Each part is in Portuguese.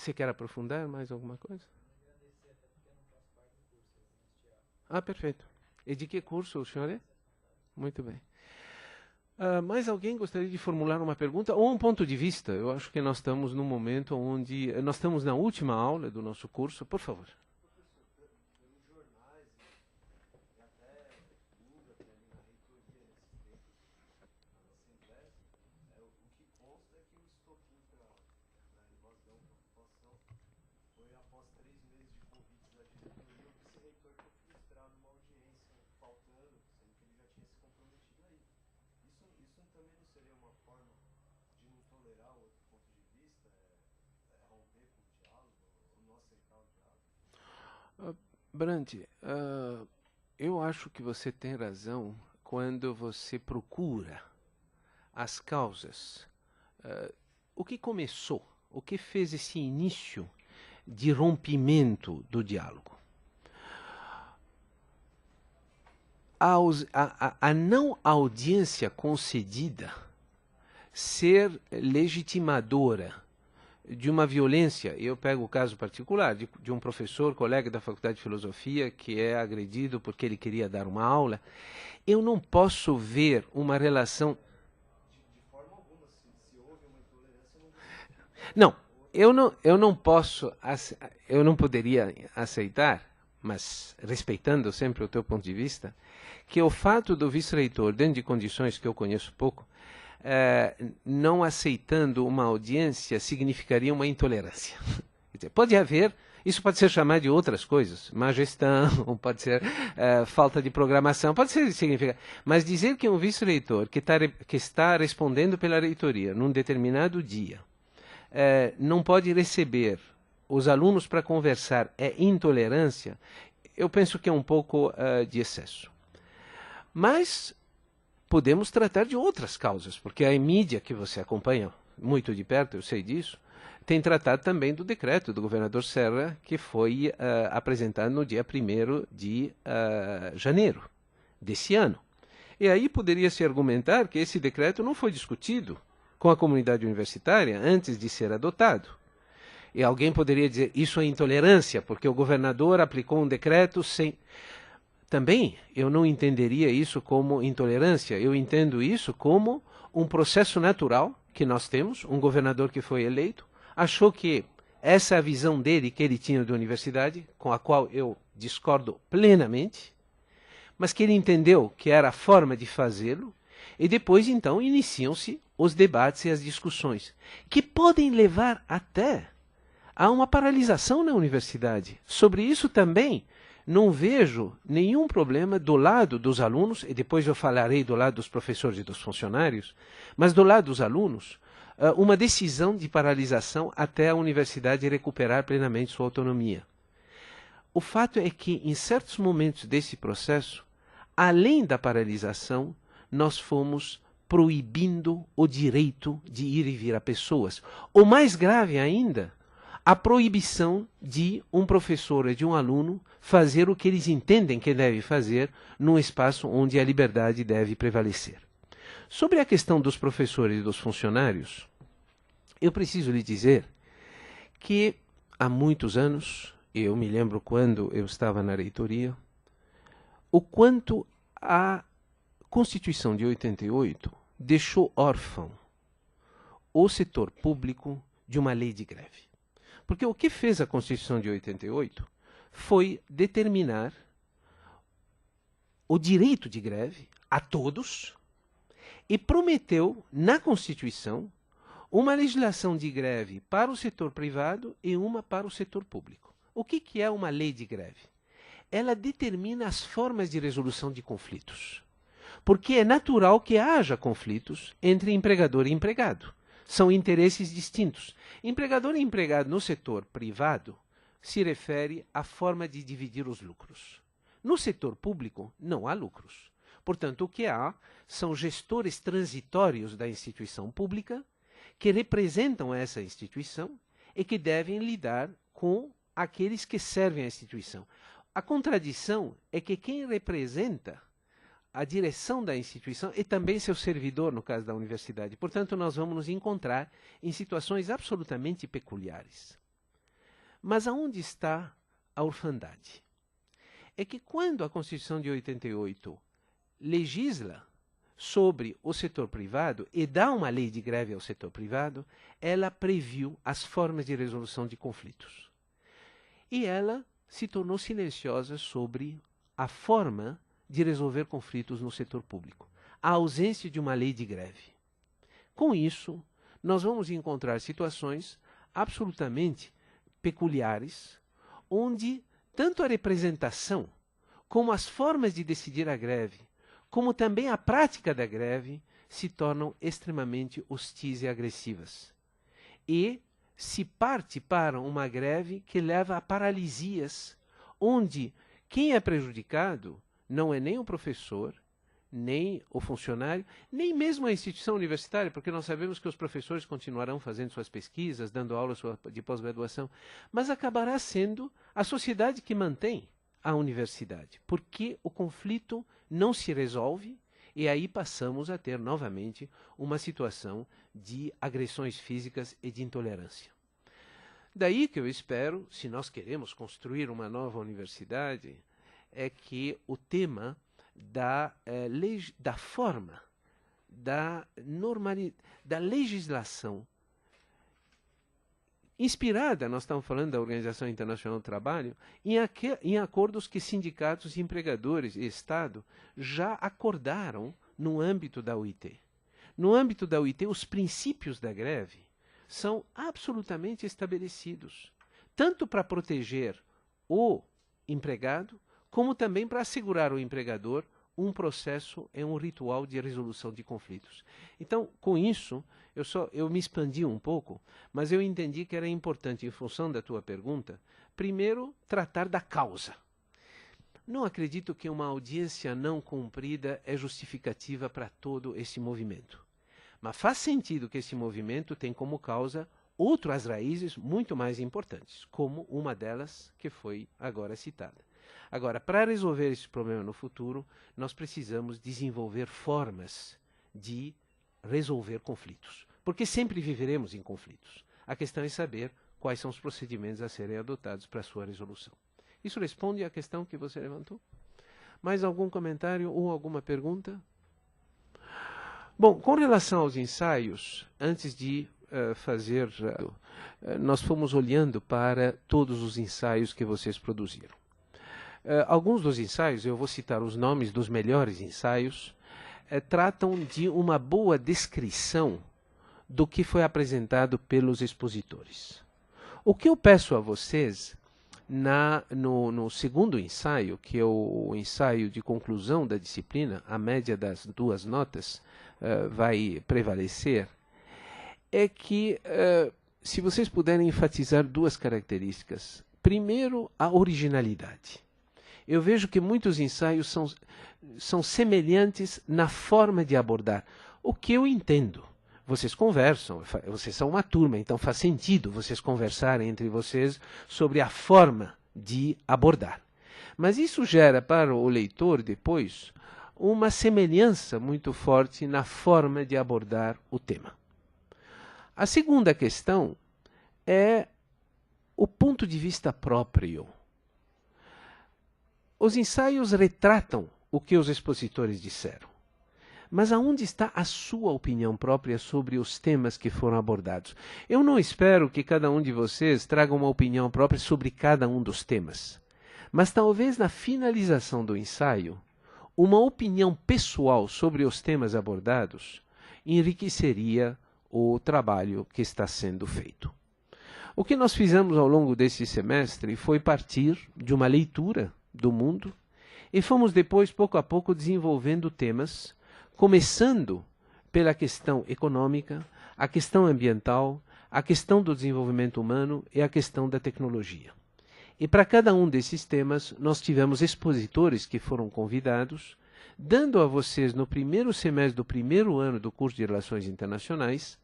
Você quer aprofundar mais alguma coisa? Ah, perfeito. E de que curso o senhor é? Muito bem. Mais alguém gostaria de formular uma pergunta ou um ponto de vista? Eu acho que nós estamos num momento onde nós estamos na última aula do nosso curso. Por favor. Brant, eu acho que você tem razão quando você procura as causas. O que começou? O que fez esse início de rompimento do diálogo? A não audiência concedida ser legitimadora de uma violência. Eu pego o caso particular de um professor, colega da Faculdade de Filosofia, que é agredido porque ele queria dar uma aula. Eu não posso ver uma relação... Não, eu não posso, eu não poderia aceitar, mas respeitando sempre o teu ponto de vista, que o fato do vice-reitor, dentro de condições que eu conheço pouco, não aceitando uma audiência significaria uma intolerância. Quer dizer, pode haver, isso pode ser chamado de outras coisas, má gestão, pode ser falta de programação, pode ser significar, mas dizer que um vice-reitor que está respondendo pela reitoria num determinado dia não pode receber os alunos para conversar é intolerância, eu penso que é um pouco de excesso. Mas podemos tratar de outras causas, porque a mídia que você acompanha muito de perto, eu sei disso, tem tratado também do decreto do governador Serra, que foi apresentado no dia 1º de janeiro desse ano. E aí poderia se argumentar que esse decreto não foi discutido com a comunidade universitária antes de ser adotado. E alguém poderia dizer, isso é intolerância, porque o governador aplicou um decreto sem... Também eu não entenderia isso como intolerância, eu entendo isso como um processo natural que nós temos, um governador que foi eleito, achou que essa é a visão dele que ele tinha da universidade, com a qual eu discordo plenamente, mas que ele entendeu que era a forma de fazê-lo, e depois então iniciam-se os debates e as discussões, que podem levar até a uma paralisação na universidade. Sobre isso também não vejo nenhum problema do lado dos alunos, e depois eu falarei do lado dos professores e dos funcionários, mas do lado dos alunos, uma decisão de paralisação até a universidade recuperar plenamente sua autonomia. O fato é que, em certos momentos desse processo, além da paralisação, nós fomos proibindo o direito de ir e vir a pessoas. O mais grave ainda, a proibição de um professor e de um aluno fazer o que eles entendem que deve fazer num espaço onde a liberdade deve prevalecer. Sobre a questão dos professores e dos funcionários, eu preciso lhe dizer que há muitos anos, eu me lembro quando eu estava na reitoria, o quanto a Constituição de 88 deixou órfão o setor público de uma lei de greve. Porque o que fez a Constituição de 88 foi determinar o direito de greve a todos e prometeu na Constituição uma legislação de greve para o setor privado e uma para o setor público. O que é uma lei de greve? Ela determina as formas de resolução de conflitos. Porque é natural que haja conflitos entre empregador e empregado. São interesses distintos. Empregador e empregado no setor privado se refere à forma de dividir os lucros. No setor público, não há lucros. Portanto, o que há são gestores transitórios da instituição pública que representam essa instituição e que devem lidar com aqueles que servem à instituição. A contradição é que quem representa a direção da instituição e também seu servidor, no caso da universidade. Portanto, nós vamos nos encontrar em situações absolutamente peculiares. Mas aonde está a orfandade? É que quando a Constituição de 88 legisla sobre o setor privado e dá uma lei de greve ao setor privado, ela previu as formas de resolução de conflitos. E ela se tornou silenciosa sobre a forma de resolver conflitos no setor público, a ausência de uma lei de greve. Com isso, nós vamos encontrar situações absolutamente peculiares, onde tanto a representação, como as formas de decidir a greve, como também a prática da greve, se tornam extremamente hostis e agressivas. E se parte para uma greve que leva a paralisias, onde quem é prejudicado não é nem o professor, nem o funcionário, nem mesmo a instituição universitária, porque nós sabemos que os professores continuarão fazendo suas pesquisas, dando aulas de pós-graduação, mas acabará sendo a sociedade que mantém a universidade, porque o conflito não se resolve e aí passamos a ter novamente uma situação de agressões físicas e de intolerância. Daí que eu espero, se nós queremos construir uma nova universidade, é que o tema da forma, da legislação inspirada, nós estamos falando da Organização Internacional do Trabalho, em acordos que sindicatos, empregadores e Estado já acordaram no âmbito da OIT. No âmbito da OIT, os princípios da greve são absolutamente estabelecidos, tanto para proteger o empregado, como também para assegurar ao empregador um processo e um ritual de resolução de conflitos. Então, com isso, eu me expandi um pouco, mas eu entendi que era importante, em função da tua pergunta, primeiro tratar da causa. Não acredito que uma audiência não cumprida é justificativa para todo esse movimento. Mas faz sentido que esse movimento tem como causa outras raízes muito mais importantes, como uma delas que foi agora citada. Agora, para resolver esse problema no futuro, nós precisamos desenvolver formas de resolver conflitos, porque sempre viveremos em conflitos. A questão é saber quais são os procedimentos a serem adotados para a sua resolução. Isso responde à questão que você levantou? Mais algum comentário ou alguma pergunta? Bom, com relação aos ensaios, antes de nós fomos olhando para todos os ensaios que vocês produziram. Alguns dos ensaios, eu vou citar os nomes dos melhores ensaios, tratam de uma boa descrição do que foi apresentado pelos expositores. O que eu peço a vocês, no segundo ensaio, que é o ensaio de conclusão da disciplina, a média das duas notas vai prevalecer, é que, se vocês puderem enfatizar duas características. Primeiro, a originalidade. Eu vejo que muitos ensaios são semelhantes na forma de abordar, o que eu entendo. Vocês conversam, vocês são uma turma, então faz sentido vocês conversarem entre vocês sobre a forma de abordar. Mas isso gera para o leitor depois uma semelhança muito forte na forma de abordar o tema. A segunda questão é o ponto de vista próprio. Os ensaios retratam o que os expositores disseram. Mas aonde está a sua opinião própria sobre os temas que foram abordados? Eu não espero que cada um de vocês traga uma opinião própria sobre cada um dos temas. Mas talvez na finalização do ensaio, uma opinião pessoal sobre os temas abordados enriqueceria o trabalho que está sendo feito. O que nós fizemos ao longo desse semestre foi partir de uma leitura do mundo e fomos depois, pouco a pouco, desenvolvendo temas, começando pela questão econômica, a questão ambiental, a questão do desenvolvimento humano e a questão da tecnologia. E para cada um desses temas, nós tivemos expositores que foram convidados, dando a vocês, no primeiro semestre do primeiro ano do curso de Relações Internacionais,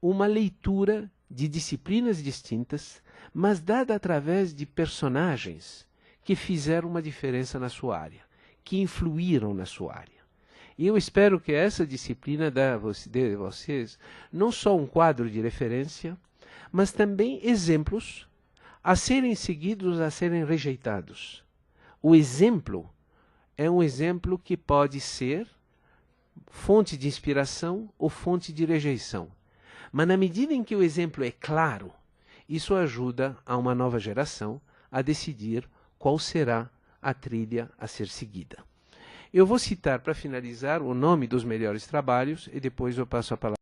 uma leitura de disciplinas distintas, mas dada através de personagens que fizeram uma diferença na sua área, que influíram na sua área. E eu espero que essa disciplina dê a vocês não só um quadro de referência, mas também exemplos a serem seguidos, a serem rejeitados. O exemplo é um exemplo que pode ser fonte de inspiração ou fonte de rejeição. Mas na medida em que o exemplo é claro, isso ajuda a uma nova geração a decidir qual será a trilha a ser seguida. Eu vou citar, para finalizar, o nome dos melhores trabalhos e depois eu passo a palavra.